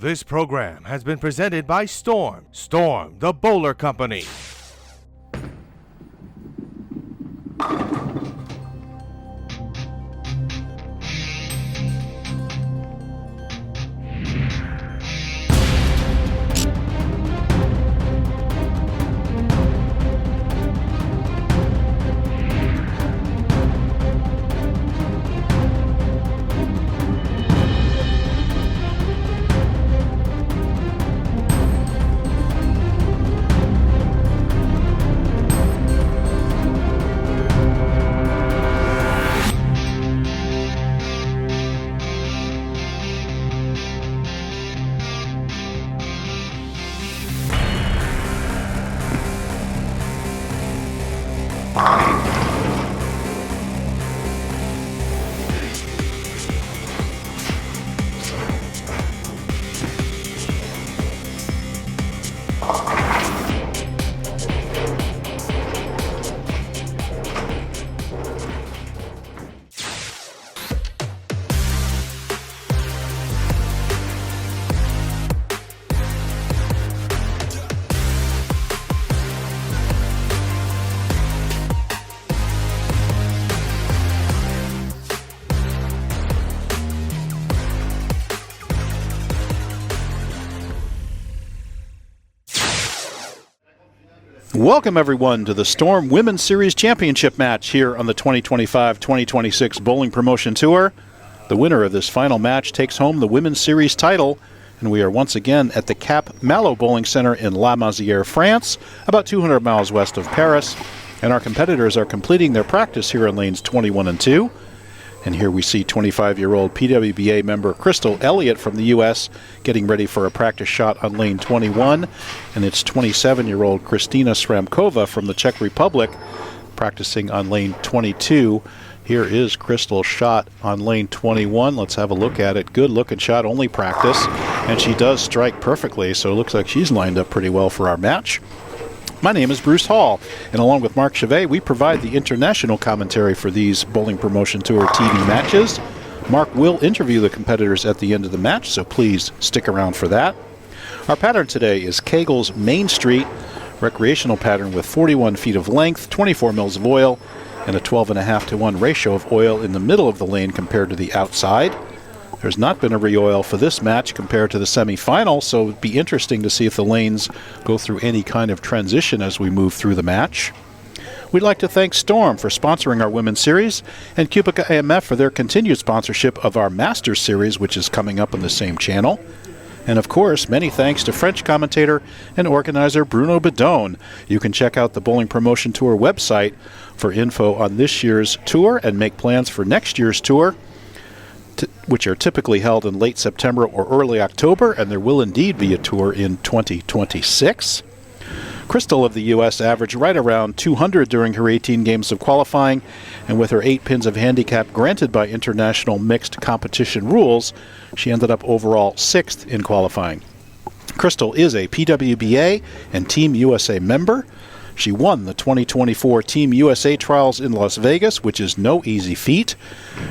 This program has been presented by Storm. Storm, the bowler company. Welcome, everyone, to the Storm Women's Series Championship match here on the 2025-2026 Bowling Promotion Tour. The winner of this final match takes home the Women's Series title, and we are once again at the Cap Malo Bowling Center in La Meziere, France, about 200 miles west of Paris, and our competitors are completing their practice here in lanes 21 and 2. And here we see 25-year-old PWBA member Elliott from the U.S. getting ready for a practice shot on lane 21. And it's 27-year-old Kristina Sramkova from the Czech Republic practicing on lane 22. Here is Crystal's shot on lane 21. Let's have a look at it. Good looking shot, only practice. And she does strike perfectly, so it looks like she's lined up pretty well for our match. My name is Bruce Hall, and along with Marc Chavet, we provide the international commentary for these Bowling Promotion Tour TV matches. Marc will interview the competitors at the end of the match, so please stick around for that. Our pattern today is Kegel's Main Street recreational pattern with 41 feet of length, 24 mils of oil, and a 12.5 to 1 ratio of oil in the middle of the lane compared to the outside. There's not been a re-oil for this match compared to the semifinal, so it'd be interesting to see if the lanes go through any kind of transition as we move through the match. We'd like to thank Storm for sponsoring our Women's Series and Cubica AMF for their continued sponsorship of our Masters Series, which is coming up on the same channel. And of course, many thanks to French commentator and organizer Bruno Bidone. You can check out the Bowling Promotion Tour website for info on this year's tour and make plans for next year's tour, which are typically held in late September or early October, and there will indeed be a tour in 2026. Crystal of the U.S. averaged right around 200 during her 18 games of qualifying, and with her 8 pins of handicap granted by international mixed competition rules, she ended up overall 6th in qualifying. Crystal is a PWBA and Team USA member. She won the 2024 Team USA trials in Las Vegas, which is no easy feat.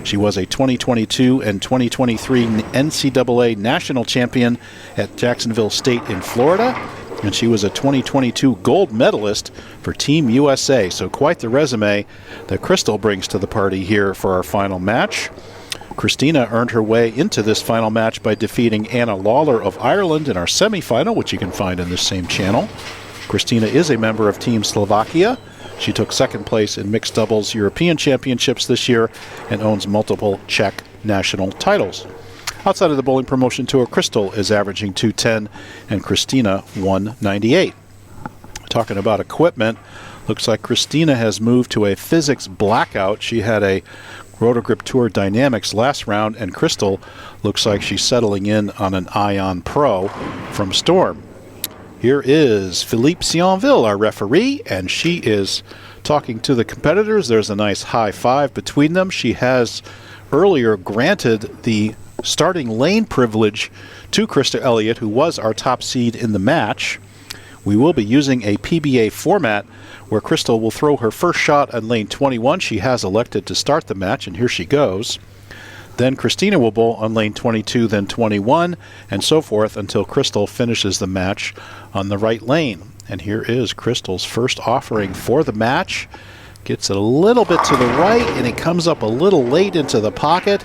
She was a 2022 and 2023 NCAA national champion at Jacksonville State in Florida, and she was a 2022 gold medalist for Team USA. So quite the resume that Crystal brings to the party here for our final match. Kristina earned her way into this final match by defeating Anna Lawler of Ireland in our semifinal, which you can find in this same channel. Kristina is a member of Team Slovakia. She took second place in mixed doubles European Championships this year and owns multiple Czech national titles. Outside of the Bowling Promotion Tour, Crystal is averaging 210 and Kristina 198. Talking about equipment, looks like Kristina has moved to a physics blackout. She had a Rotogrip Tour Dynamics last round, and Crystal looks like she's settling in on an Ion Pro from Storm. Here is Philippe Sionville, our referee, and she is talking to the competitors. There's a nice high five between them. She has earlier granted the starting lane privilege to Krista Elliott, who was our top seed in the match. We will be using a PBA format where Crystal will throw her first shot on lane 21. She has elected to start the match, and here she goes. Then Kristina will bowl on lane 22, then 21, and so forth until Crystal finishes the match on the right lane. And here is Crystal's first offering for the match. Gets it a little bit to the right, and it comes up a little late into the pocket.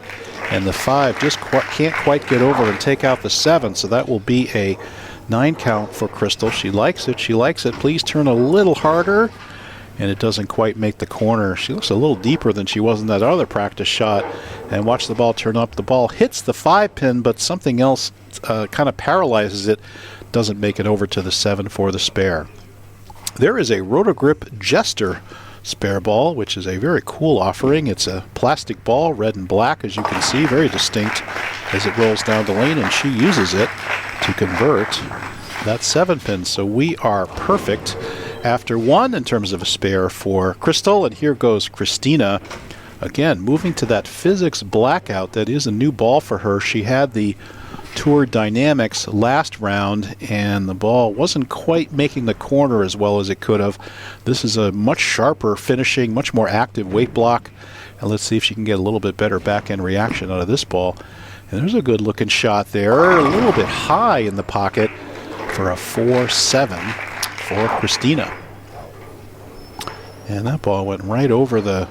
And the 5 just can't quite get over and take out the 7, so that will be a 9 count for Crystal. She likes it. She likes it. Please turn a little harder. And it doesn't quite make the corner. She looks a little deeper than she was in that other practice shot. And watch the ball turn up. The ball hits the 5 pin, but something else kind of paralyzes it. Doesn't make it over to the 7 for the spare. There is a Rotogrip Jester spare ball, which is a very cool offering. It's a plastic ball, red and black, as you can see, very distinct as it rolls down the lane, and she uses it to convert that 7 pin. So we are perfect after 1 in terms of a spare for Crystal, and here goes Kristina. Again, moving to that physics blackout. That is a new ball for her. She had the Tour Dynamics last round, and the ball wasn't quite making the corner as well as it could have. This is a much sharper finishing, much more active weight block, and let's see if she can get a little bit better back-end reaction out of this ball. And there's a good-looking shot there, a little bit high in the pocket for a 4-7 for Kristina. And that ball went right over the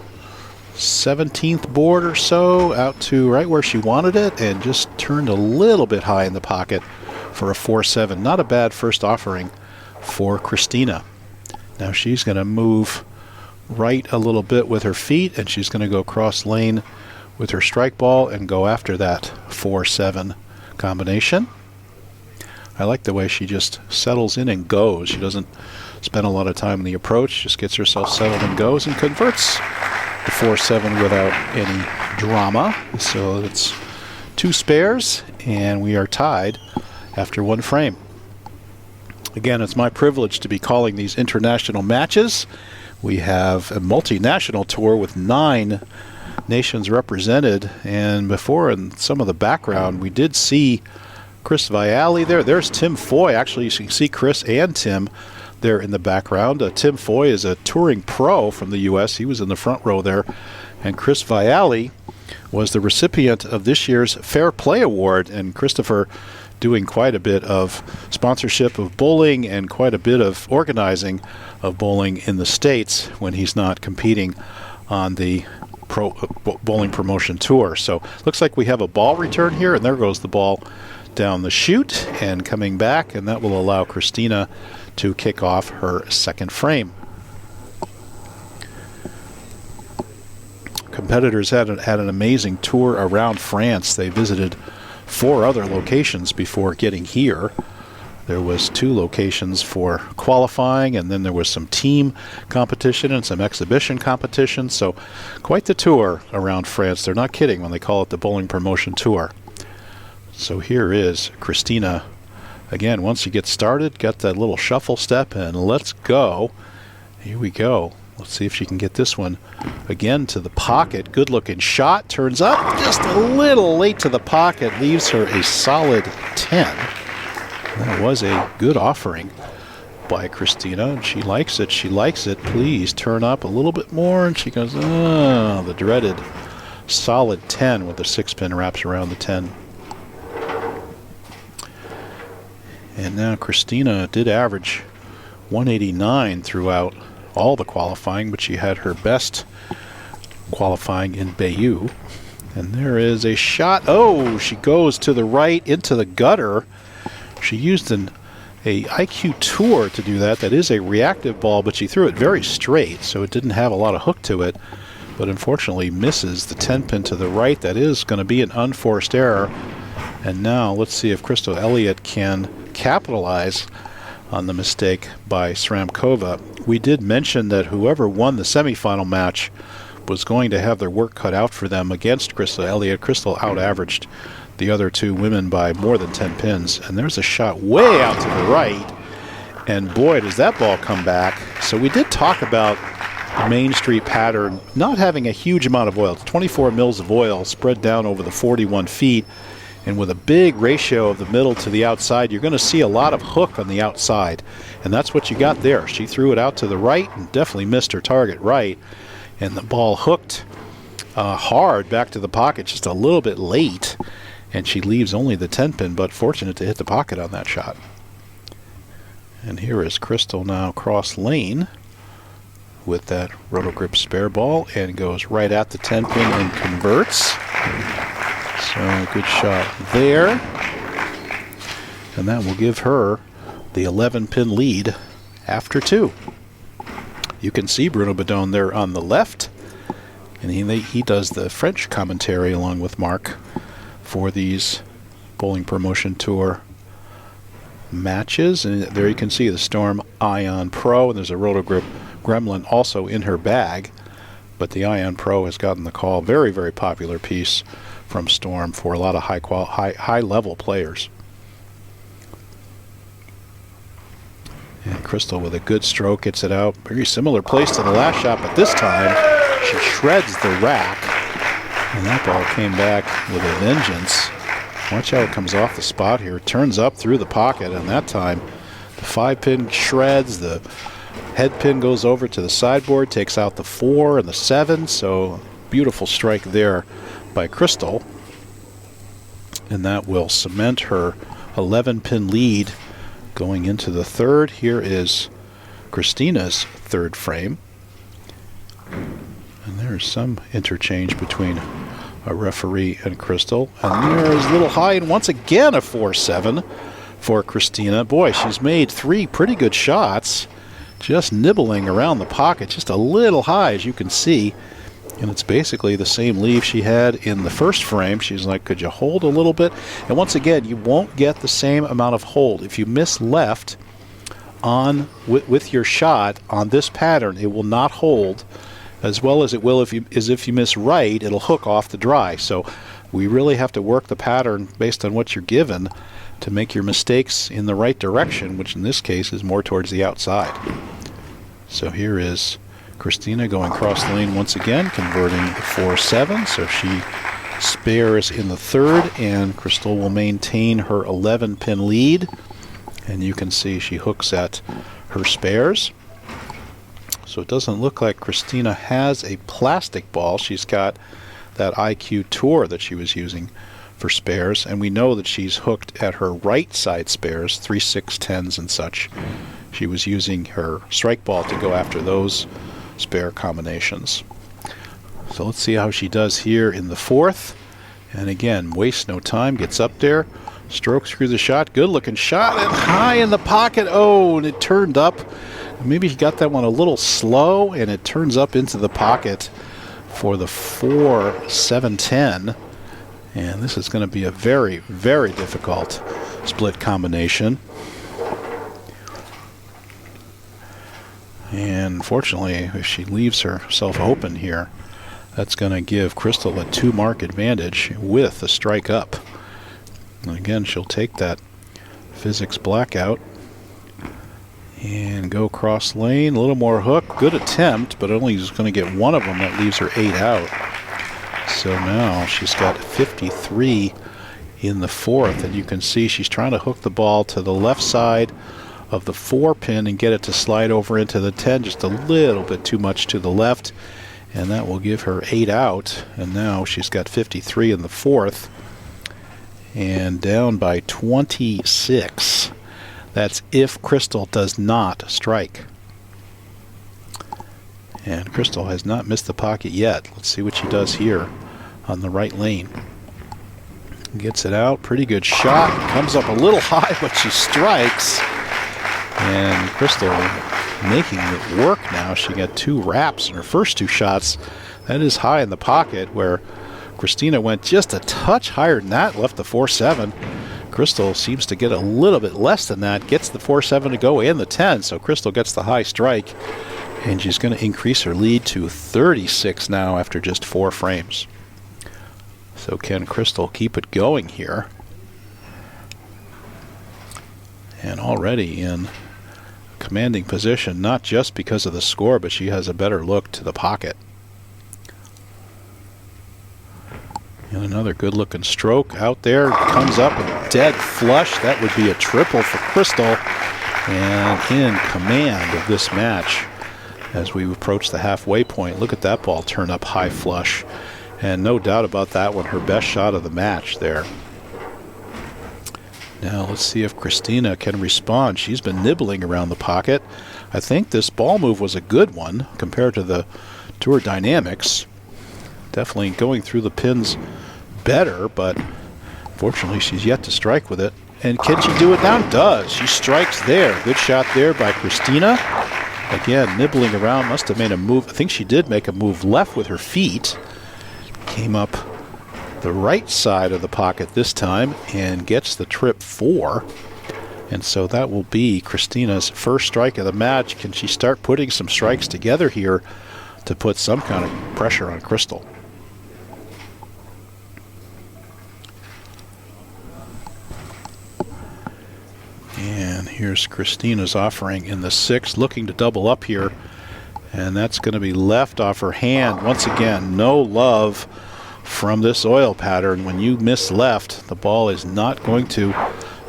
17th board or so, out to right where she wanted it, and just turned a little bit high in the pocket for a 4-7. Not a bad first offering for Kristina. Now she's going to move right a little bit with her feet, and she's going to go cross lane with her strike ball and go after that 4-7 combination. I like the way she just settles in and goes. She doesn't spend a lot of time in the approach, just gets herself settled and goes and converts the 4-7 without any drama. So it's 2 spares, and we are tied after 1 frame. Again, it's my privilege to be calling these international matches. We have a multinational tour with 9 nations represented, and before in some of the background we did see Chris Viali there. There's Tim Foy. Actually, you can see Chris and Tim there in the background. Tim Foy is a touring pro from the U.S. He was in the front row there. And Chris Viali was the recipient of this year's Fair Play Award. And Christopher doing quite a bit of sponsorship of bowling and quite a bit of organizing of bowling in the States when he's not competing on the bowling promotion tour. So looks like we have a ball return here, and there goes the ball down the chute and coming back, and that will allow Kristina to kick off her second frame. Competitors had an amazing tour around France. They visited 4 other locations before getting here. There was 2 locations for qualifying, and then there was some team competition and some exhibition competition. So quite the tour around France. They're not kidding when they call it the Bowling Promotion Tour. So here is Kristina. Again, once you get started, got that little shuffle step, and let's go. Here we go. Let's see if she can get this one again to the pocket. Good looking shot. Turns up just a little late to the pocket. Leaves her a solid 10. That was a good offering by Kristina. And she likes it. She likes it. Please turn up a little bit more. And she goes, oh, the dreaded solid 10 with the 6-pin wraps around the 10. And now Kristina did average 189 throughout all the qualifying, but she had her best qualifying in Bayou. And there is a shot. Oh, she goes to the right into the gutter. She used a IQ Tour to do that. That is a reactive ball, but she threw it very straight, so it didn't have a lot of hook to it. But unfortunately misses the 10-pin to the right. That is going to be an unforced error. And now let's see if Crystal Elliott can capitalize on the mistake by Sramkova. We did mention that whoever won the semifinal match was going to have their work cut out for them against Crystal Elliott. Crystal out-averaged the other 2 women by more than 10 pins. And there's a shot way out to the right. And boy, does that ball come back. So we did talk about the Main Street pattern not having a huge amount of oil. It's 24 mils of oil spread down over the 41 feet. And with a big ratio of the middle to the outside, you're going to see a lot of hook on the outside. And that's what you got there. She threw it out to the right and definitely missed her target right. And the ball hooked hard back to the pocket, just a little bit late, and she leaves only the 10 pin, but fortunate to hit the pocket on that shot. And here is Crystal now cross lane with that Roto-Grip spare ball and goes right at the 10 pin and converts. So good shot there. And that will give her the 11 pin lead after 2. You can see Bruno Bidone there on the left, and he does the French commentary along with Marc for these Bowling Promotion Tour matches. And there you can see the Storm Ion Pro, and there's a Roto-Grip Gremlin also in her bag, but the Ion Pro has gotten the call. Very, very popular piece from Storm for a lot of high level players. And Crystal with a good stroke gets it out. Very similar place to the last shot, but this time she shreds the rack, and that ball came back with a vengeance. Watch how it comes off the spot here. It turns up through the pocket, and that time the 5 pin shreds, the head pin goes over to the sideboard, takes out the 4 and the 7, so beautiful strike there by Crystal. And that will cement her 11 pin lead going into the 3rd. Here is Kristina's 3rd frame. And there's some interchange between a referee and Crystal. And there's a little high, and once again a 4-7 for Kristina. Boy, she's made 3 pretty good shots, just nibbling around the pocket, just a little high, as you can see. And it's basically the same leave she had in the first frame. She's like, could you hold a little bit? And once again, you won't get the same amount of hold. If you miss left on with your shot on this pattern, it will not hold as well as it will if you miss right. It'll hook off the dry. So we really have to work the pattern based on what you're given to make your mistakes in the right direction, which in this case is more towards the outside. So here is Kristina going cross lane once again, converting the 4-7. So she spares in the 3rd, and Crystal will maintain her 11 pin lead. And you can see she hooks at her spares. So it doesn't look like Kristina has a plastic ball. She's got that IQ Tour that she was using for spares, and we know that she's hooked at her right side spares, 3, 6, 10s and such. She was using her strike ball to go after those spare combinations. So let's see how she does here in the 4th. And again, wastes no time, gets up there, strokes through the shot, good looking shot, and high in the pocket. Oh, and it turned up. Maybe he got that one a little slow, and it turns up into the pocket for the 4-7-10. And this is going to be a very, very difficult split combination. And fortunately, if she leaves herself open here, that's going to give Crystal a 2-mark advantage with a strike up. And again, she'll take that physics blackout and go cross lane. A little more hook. Good attempt, but only is going to get one of them. That leaves her 8 out. So now she's got 53 in the 4th, and you can see she's trying to hook the ball to the left side of the 4 pin and get it to slide over into the 10, just a little bit too much to the left, and that will give her 8 out. And now she's got 53 in the 4th and down by 26. That's if Crystal does not strike. And Crystal has not missed the pocket yet. Let's see what she does here on the right lane. Gets it out, pretty good shot, comes up a little high, but she strikes. And Crystal making it work now. She got 2 wraps in her first 2 shots. That is high in the pocket, where Kristina went just a touch higher than that, left the 4-7. Crystal seems to get a little bit less than that, gets the 4-7 to go and the 10, so Crystal gets the high strike, and she's going to increase her lead to 36 now after just 4 frames. So can Crystal keep it going here? And already in commanding position, not just because of the score, but she has a better look to the pocket. And another good looking stroke out there, comes up and dead flush. That would be a triple for Crystal, and in command of this match as we approach the halfway point. Look at that ball turn up high flush. And no doubt about that one, her best shot of the match there. Now let's see if Kristina can respond. She's been nibbling around the pocket. I think this ball move was a good one compared to her dynamics. Definitely going through the pins better, but fortunately she's yet to strike with it. And can she do it now? Does. She strikes there. Good shot there by Kristina. Again, nibbling around, must have made a move. I think she did make a move left with her feet. Came up the right side of the pocket this time and gets the trip 4. And so that will be Kristina's first strike of the match. Can she start putting some strikes together here to put some kind of pressure on Crystal? And here's Kristina's offering in the 6th, looking to double up here. And that's going to be left off her hand. Once again, no love from this oil pattern. When you miss left, the ball is not going to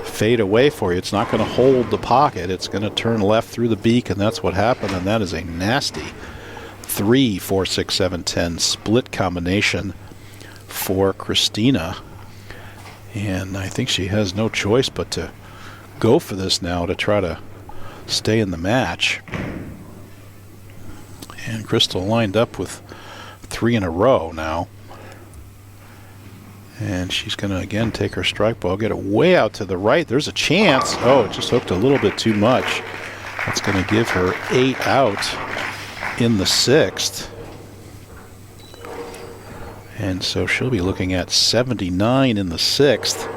fade away for you. It's not going to hold the pocket. It's going to turn left through the beak, and that's what happened. And that is a nasty 3, 4, 6, 7, 10 split combination for Kristina. And I think she has no choice but to go for this now to try to stay in the match. And Crystal lined up with 3 in a row now. And she's going to again take her strike ball, get it way out to the right. There's a chance. Oh, it just hooked a little bit too much. That's going to give her 8 out in the 6th. And so she'll be looking at 79 in the 6th.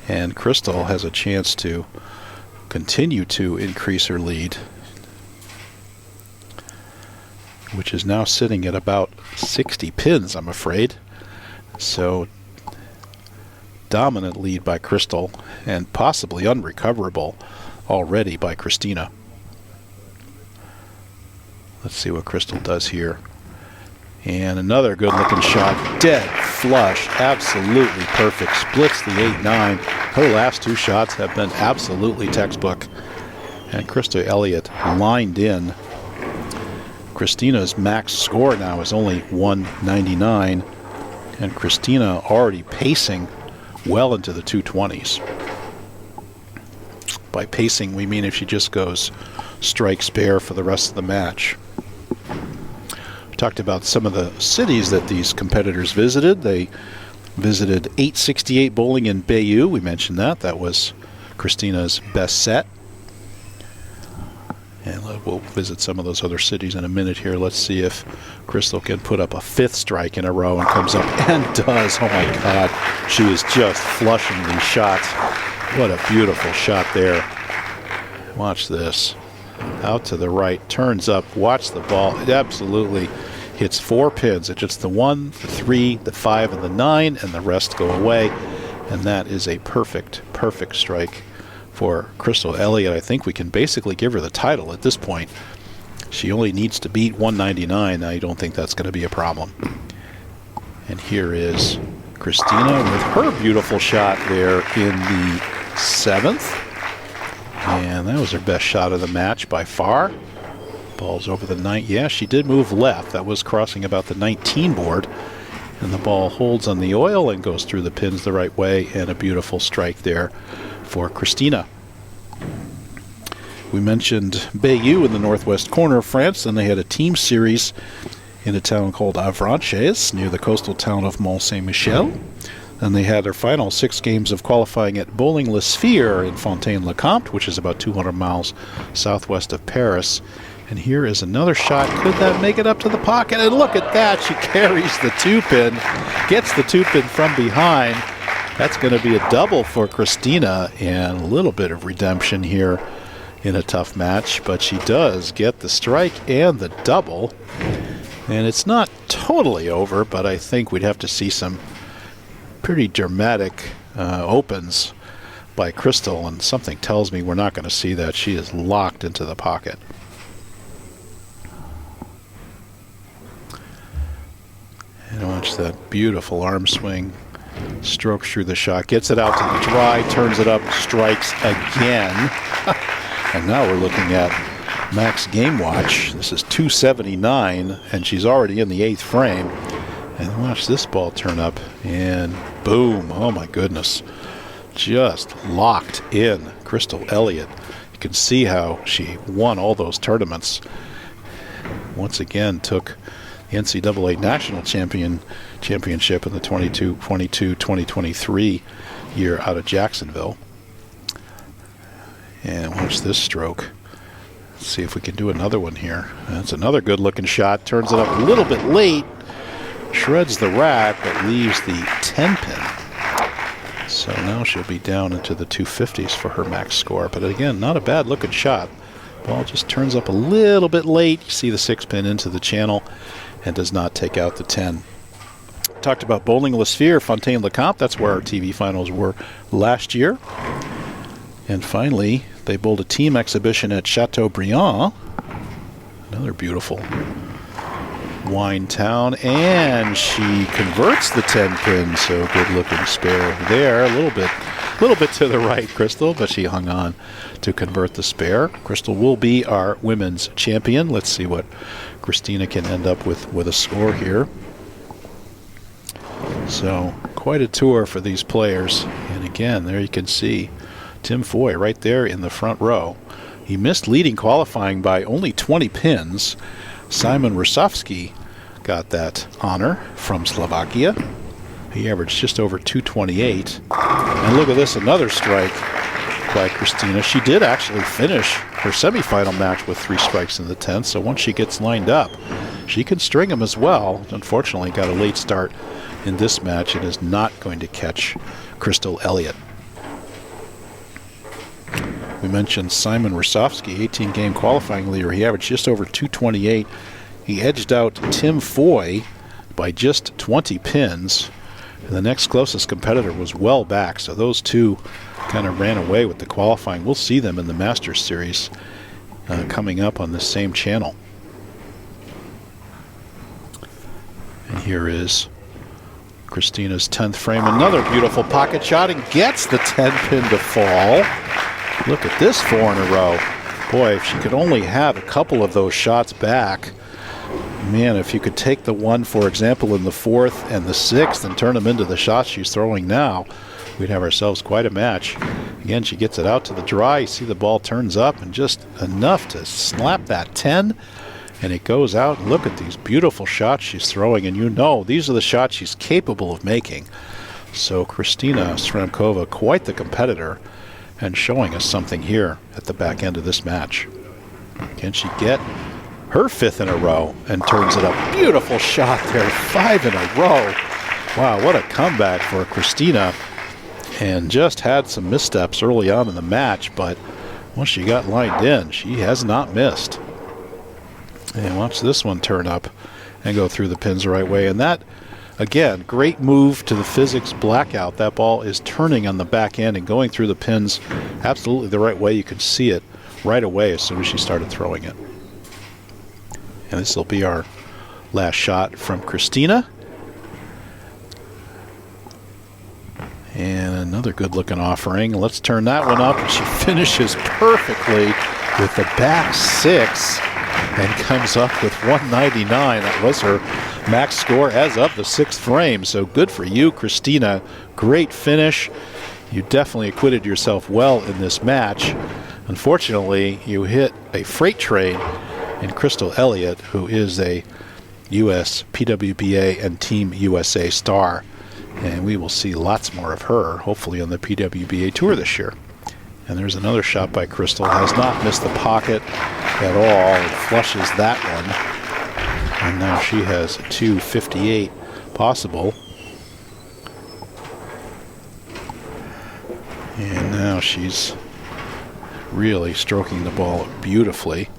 And Crystal has a chance to continue to increase her lead, which is now sitting at about 60 pins, I'm afraid. So dominant lead by Crystal, and possibly unrecoverable already by Kristina. Let's see what Crystal does here. And another good looking shot. Dead flush. Absolutely perfect. Splits the 8-9. Her last 2 shots have been absolutely textbook. And Krista Elliott lined in. Kristina's max score now is only 199. And Kristina already pacing well into the 220s. By pacing, we mean if she just goes strike spare for the rest of the match. We talked about some of the cities that these competitors visited. They visited 868 bowling in Bayeux. We mentioned that. That was Kristina's best set. And we'll visit some of those other cities in a minute here. Let's see if Crystal can put up a 5th strike in a row and comes up and does. Oh my God. She is just flushing these shots. What a beautiful shot there. Watch this. Out to the right, turns up, watch the ball. It absolutely hits 4 pins. It hits the 1, the 3, the 5, and the 9, and the rest go away. And that is a perfect, perfect strike for Crystal Elliott. I think we can basically give her the title at this point. She only needs to beat 199. I don't think that's going to be a problem. And here is Kristina with her beautiful shot there in the 7th. And that was her best shot of the match by far. Ball's over the 9. Yeah, she did move left. That was crossing about the 19 board. And the ball holds on the oil and goes through the pins the right way. And a beautiful strike there for Kristina. We mentioned Bayeux in the northwest corner of France. Then they had a team series in a town called Avranches near the coastal town of Mont-Saint-Michel. Then they had their final 6 games of qualifying at Bowling-Le Sphere in Fontaine-le-Comte, which is about 200 miles southwest of Paris. And here is another shot. Could that make it up to the pocket? And look at that. She carries the 2-pin, gets the 2-pin from behind. That's going to be a double for Kristina, and a little bit of redemption here in a tough match. But she does get the strike and the double. And it's not totally over, but I think we'd have to see some pretty dramatic opens by Crystal, and something tells me we're not going to see that. She is locked into the pocket. And watch that beautiful arm swing. Strokes through the shot, gets it out to the dry, turns it up, strikes again. And now we're looking at max game watch. This is 279, and she's already in the 8th frame. And watch this ball turn up, and boom, oh my goodness. Just locked in Crystal Elliott. You can see how she won all those tournaments. Once again took the NCAA National Championship in the 2022-2023 year out of Jacksonville. And watch this stroke. Let's see if we can do another one here. That's another good looking shot. Turns it up a little bit late. Shreds the rack, but leaves the 10 pin. So now she'll be down into the 250s for her max score. But again, not a bad looking shot. Ball just turns up a little bit late. You see the 6 pin into the channel and does not take out the 10. Talked about bowling Le Sphere, Fontaine-le-Comte. That's where our TV finals were last year. And finally, they bowled a team exhibition at Chateaubriand. Another beautiful wine town, and she converts the 10 pin. So good looking spare there. A little bit to the right, Crystal, but she hung on to convert the spare. Crystal will be our women's champion. Let's see what Kristina can end up with a score here. So quite a tour for these players. And again, there you can see Tim Foy right there in the front row. He missed leading qualifying by only 20 pins. Simon Rusovsky got that honor from Slovakia. He averaged just over 228. And look at this, another strike by Kristina. She did actually finish her semifinal match with 3 strikes in the 10th, so once she gets lined up, she can string them as well. Unfortunately, got a late start in this match and is not going to catch Crystal Elliott. We mentioned Simon Rusovsky, 18-game qualifying leader. He averaged just over 228. He edged out Tim Foy by just 20 pins. And the next closest competitor was well back, so those two kind of ran away with the qualifying. We'll see them in the Masters Series coming up on this same channel. And here is Kristina's 10th frame. Another beautiful pocket shot, and gets the 10 pin to fall. Look at this 4 in a row. Boy, if she could only have a couple of those shots back. Man, if you could take the one, for example, in the 4th and the 6th and turn them into the shots she's throwing now, we'd have ourselves quite a match. Again, she gets it out to the dry. You see the ball turns up and just enough to slap that 10, and it goes out. And look at these beautiful shots she's throwing, and you know these are the shots she's capable of making. So Kristina Sramkova, quite the competitor, and showing us something here at the back end of this match. Can she get her 5th in a row and turns it up? Beautiful shot there, 5 in a row. Wow, what a comeback for Kristina. And just had some missteps early on in the match, but once she got lined in, she has not missed. And watch this one turn up and go through the pins the right way. And that, again, great move to the physics blackout. That ball is turning on the back end and going through the pins absolutely the right way. You can see it right away as soon as she started throwing it. And this will be our last shot from Kristina. And another good looking offering. Let's turn that one up. And she finishes perfectly with the back 6 and comes up with 199. That was her max score as of the 6th frame. So good for you, Kristina. Great finish. You definitely acquitted yourself well in this match. Unfortunately, you hit a freight train in Crystal Elliott, who is a U.S. PWBA and Team USA star. And we will see lots more of her, hopefully on the PWBA Tour this year. And there's another shot by Crystal. Has not missed the pocket at all. It flushes that one. And now she has a 258 possible. And now she's really stroking the ball beautifully.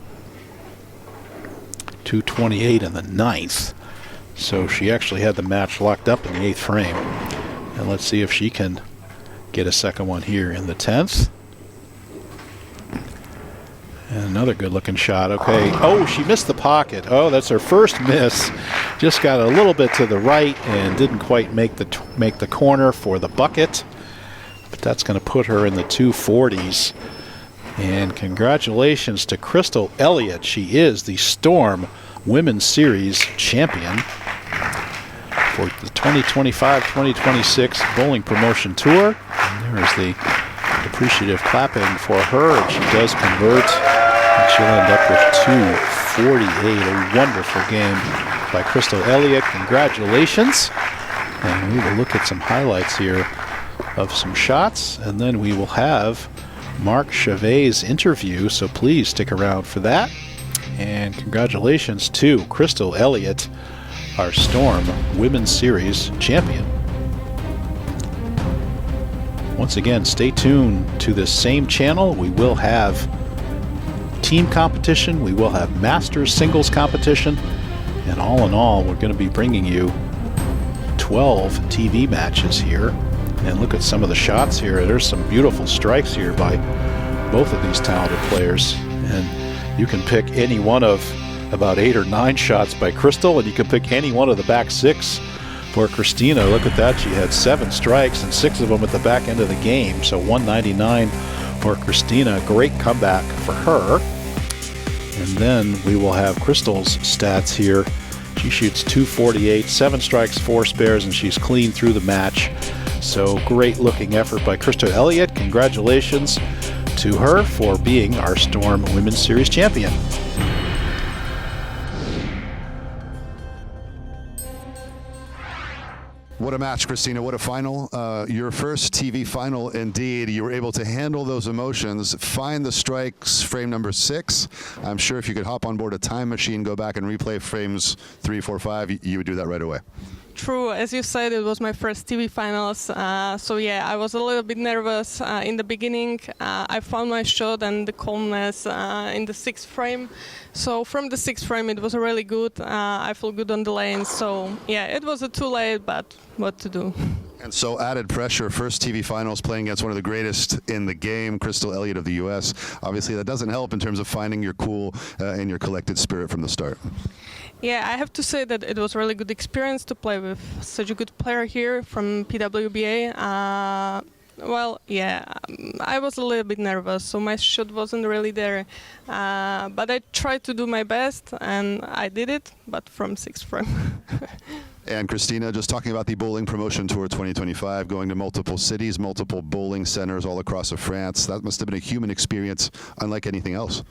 228 in the 9th. So she actually had the match locked up in the 8th frame. And let's see if she can get a second one here in the 10th. And another good looking shot. Okay. Oh, she missed the pocket. Oh, that's her first miss. Just got a little bit to the right and didn't quite make the corner for the bucket. But that's going to put her in the 240s. And congratulations to Crystal Elliott. She is the Storm Women's Series champion. for the 2025-2026 Bowling Promotion Tour. And there is the appreciative clapping for her, and she does convert. And she'll end up with 248. A wonderful game by Crystal Elliott. Congratulations. And we will look at some highlights here of some shots, and then we will have Marc Chavet's interview, so please stick around for that. And congratulations to Crystal Elliott, our Storm Women's Series champion. Once again, stay tuned to this same channel. We will have team competition, we will have Masters singles competition, and all in all, we're going to be bringing you 12 TV matches here. And look at some of the shots here. There's some beautiful strikes here by both of these talented players. And you can pick any one of about 8 or 9 shots by Crystal, and you can pick any one of the back 6 for Kristina. Look at that. She had 7 strikes and 6 of them at the back end of the game. So 199 for Kristina. Great comeback for her. And then we will have Crystal's stats here. She shoots 248, 7 strikes, 4 spares, and she's clean through the match. So great looking effort by Crystal Elliott. Congratulations to her for being our Storm Women's Series champion. What a match, Kristina. What a final. Your first TV final indeed. You were able to handle those emotions, find the strikes, frame number 6. I'm sure if you could hop on board a time machine, go back and replay frames 3, 4, 5, you would do that right away. True, as you said, it was my first TV finals, so yeah, I was a little bit nervous in the beginning. I found my shot and the calmness in the 6th frame, so from the 6th frame it was really good. I feel good on the lane, so yeah, it was too late, but what to do. And so added pressure, first TV finals playing against one of the greatest in the game, Crystal Elliott of the U.S. Obviously that doesn't help in terms of finding your cool and your collected spirit from the start. Yeah, I have to say that it was a really good experience to play with such a good player here from PWBA. Well, yeah, I was a little bit nervous, so my shot wasn't really there. But I tried to do my best, and I did it, but from 6th frame. And Kristina, just talking about the Bowling Promotion Tour 2025, going to multiple cities, multiple bowling centers all across France. That must have been a human experience unlike anything else.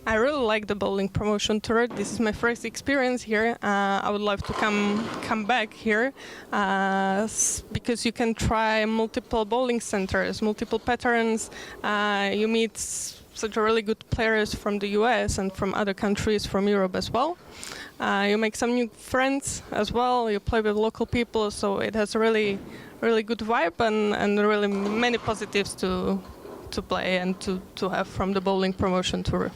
I really like the Bowling Promotion Tour. This is my first experience here. I would love to come back here because you can try multiple bowling centers, multiple patterns. You meet such really good players from the US and from other countries from Europe as well. You make some new friends as well. You play with local people, so it has a really good vibe and really many positives to play and to have from the Bowling Promotion Tour.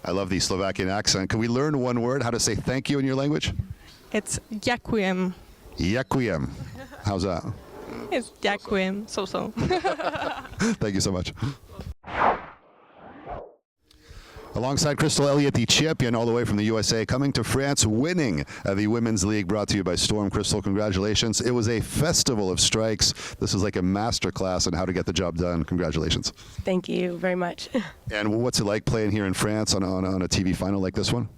I love the Slovakian accent. Can we learn one word, how to say thank you in your language? It's ďakujem. Ďakujem. How's that? It's ďakujem, so. Thank you so much. Alongside Crystal Elliott, the champion all the way from the USA, coming to France, winning the Women's League, brought to you by Storm. Crystal, congratulations. It was a festival of strikes. This was like a master class on how to get the job done. Congratulations. Thank you very much. And what's it like playing here in France on a TV final like this one?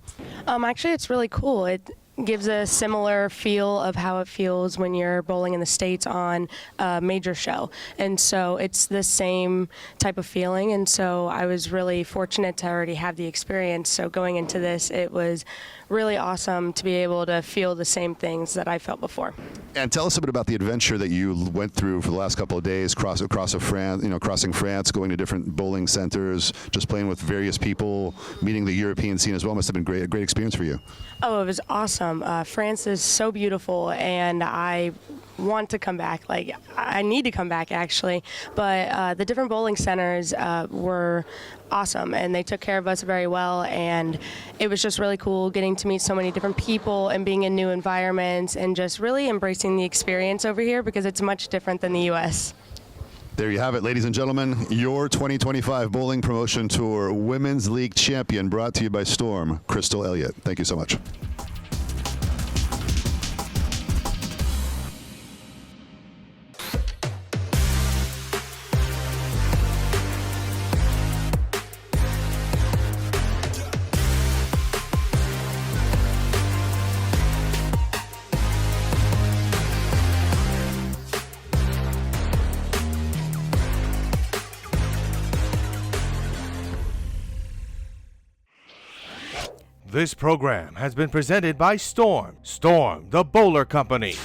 Actually, it's really cool. It gives a similar feel of how it feels when you're bowling in the States on a major show. And so it's the same type of feeling. And so I was really fortunate to already have the experience. So going into this, it was really awesome to be able to feel the same things that I felt before. And tell us a bit about the adventure that you went through for the last couple of days, crossing France, going to different bowling centers, just playing with various people, meeting the European scene as well. Must have been a great experience for you. Oh, it was awesome. France is so beautiful, and I want to come back. Like, I need to come back, actually. But the different bowling centers were awesome, and they took care of us very well, and it was just really cool getting to meet so many different people and being in new environments and just really embracing the experience over here because it's much different than the U.S. There you have it, ladies and gentlemen, your 2025 Bowling Promotion Tour Women's League champion, brought to you by Storm, Crystal Elliott. Thank you so much. This program has been presented by Storm. Storm, the Bowler Company.